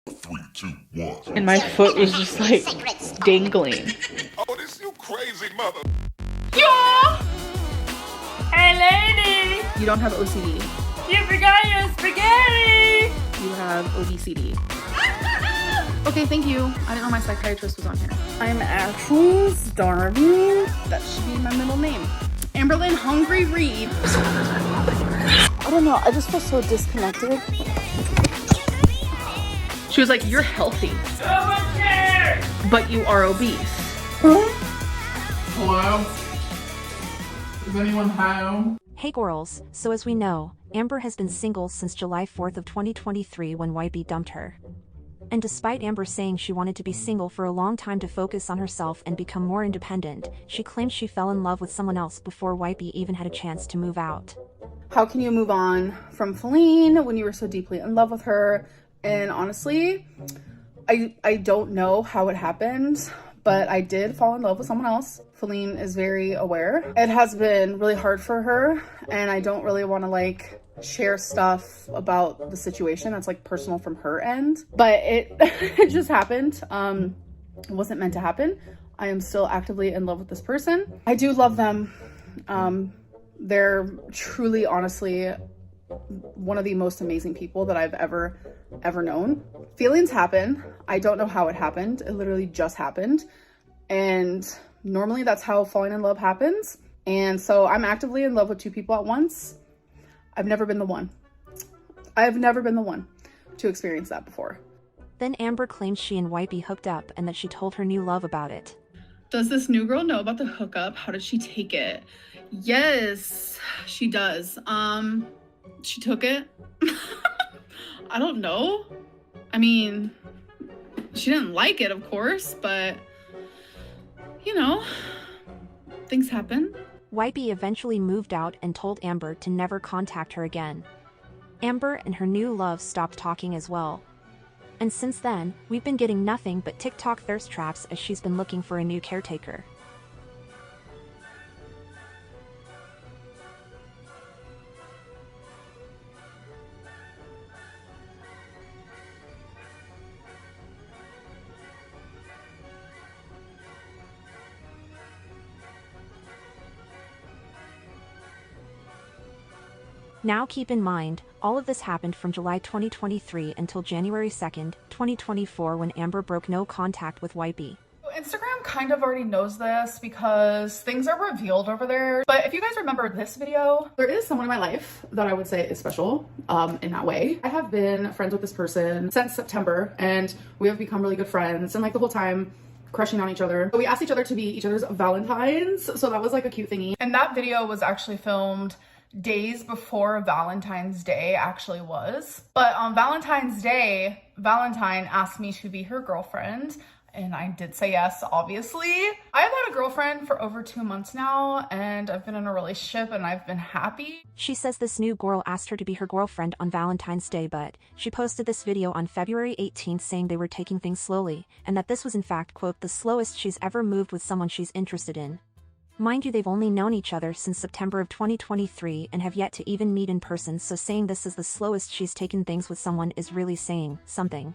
Three, two, one. And my foot was just like dangling. Oh, this you crazy mother. Yeah! Hey lady! You don't have OCD. You forgot your spaghetti! You have ODCD. Okay, thank you. I didn't know my psychiatrist was on here. I'm actually starving. That should be my middle name. Amberlynn Hungry Reed. I don't know, I just feel so disconnected. She was like, you're healthy, but you are obese. Hello? Is anyone home? Hey girls, so as we know, Amber has been single since July 4th of 2023 when Wipey dumped her. And despite Amber saying she wanted to be single for a long time to focus on herself and become more independent, she claimed she fell in love with someone else before Wipey even had a chance to move out. How can you move on from Feline when you were so deeply in love with her? And honestly, I don't know how it happened, but I did fall in love with someone else. Feline is very aware. It has been really hard for her, and I don't really want to like share stuff about the situation that's like personal from her end, but it it just happened. It wasn't meant to happen. I am still actively in love with this person. I do love them. They're truly, honestly, one of the most amazing people that I've ever known. Feelings happen. I don't know how it happened. It literally just happened. And normally that's how falling in love happens. And so I'm actively in love with two people at once. I've never been the one. I've never been the one to experience that before. Then Amber claimed she and Wipey hooked up and that she told her new love about it. Does this new girl know about the hookup? How did she take it? Yes, she does. She took it. I don't know. I mean, she didn't like it, of course, but you know, things happen. Wipey eventually moved out and told Amber to never contact her again. Amber and her new love stopped talking as well. And since then, we've been getting nothing but TikTok thirst traps as she's been looking for a new caretaker. Now keep in mind, all of this happened from July 2023 until January 2nd, 2024 when Amber broke no contact with Wipey. Instagram kind of already knows this because things are revealed over there. But if you guys remember this video, there is someone in my life that I would say is special in that way. I have been friends with this person since September and we have become really good friends, and like the whole time crushing on each other. We asked each other to be each other's Valentines, so that was like a cute thingy. And that video was actually filmed days before Valentine's Day actually was. But on Valentine's Day, Valentine asked me to be her girlfriend, and I did say yes, obviously. I've had a girlfriend for over 2 months now, and I've been in a relationship and I've been happy. She says this new girl asked her to be her girlfriend on Valentine's Day, but she posted this video on February 18th saying they were taking things slowly, and that this was in fact, quote, the slowest she's ever moved with someone she's interested in. Mind you, they've only known each other since September of 2023 and have yet to even meet in person, so saying this is the slowest she's taken things with someone is really saying something.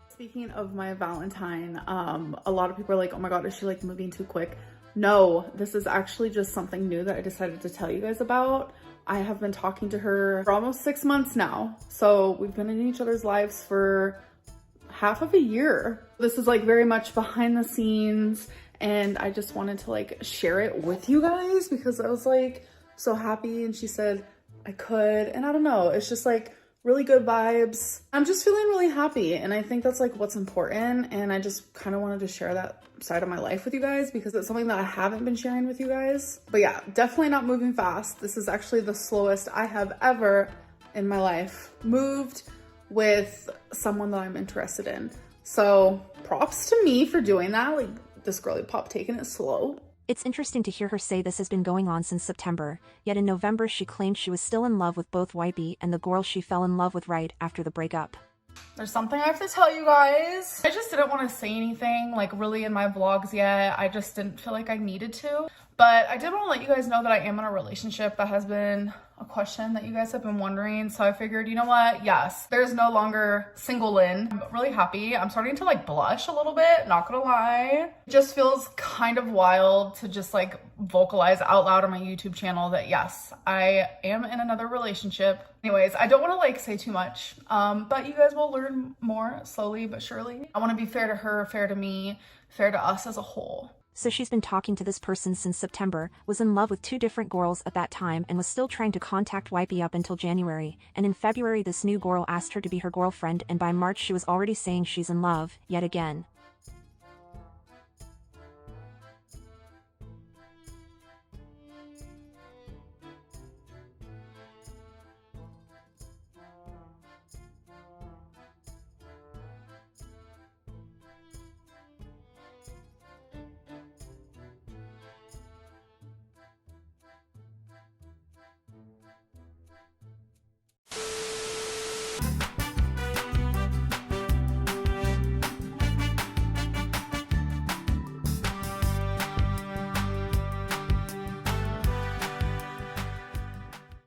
Speaking of my Valentine, a lot of people are like, oh my god, is she like moving too quick? No, this is actually just something new that I decided to tell you guys about. I have been talking to her for almost 6 months now. So we've been in each other's lives for half of a year. This is like very much behind the scenes, and I just wanted to like share it with you guys because I was like so happy and she said I could, and I don't know, it's just like really good vibes. I'm just feeling really happy, and I think that's like what's important, and I just kind of wanted to share that side of my life with you guys because it's something that I haven't been sharing with you guys. But yeah, definitely not moving fast. This is actually the slowest I have ever in my life moved with someone that I'm interested in. So props to me for doing that. Like, this girly pop taking it slow. It's interesting to hear her say this has been going on since September, yet in November she claimed she was still in love with both Wipey and the girl she fell in love with right after the breakup. There's something I have to tell you guys. I just didn't want to say anything like really in my vlogs yet. I just didn't feel like I needed to. But I did want to let you guys know that I am in a relationship. That has been a question that you guys have been wondering. So I figured, you know what? Yes, there's no longer single Lynn. I'm really happy. I'm starting to like blush a little bit, not gonna lie. It just feels kind of wild to just like vocalize out loud on my YouTube channel that yes, I am in another relationship. Anyways, I don't want to like say too much, but you guys will learn more slowly but surely. I want to be fair to her, fair to me, fair to us as a whole. So she's been talking to this person since September, was in love with 2 different girls at that time, and was still trying to contact Wipey up until January. And in February this new girl asked her to be her girlfriend, and by March she was already saying she's in love, yet again.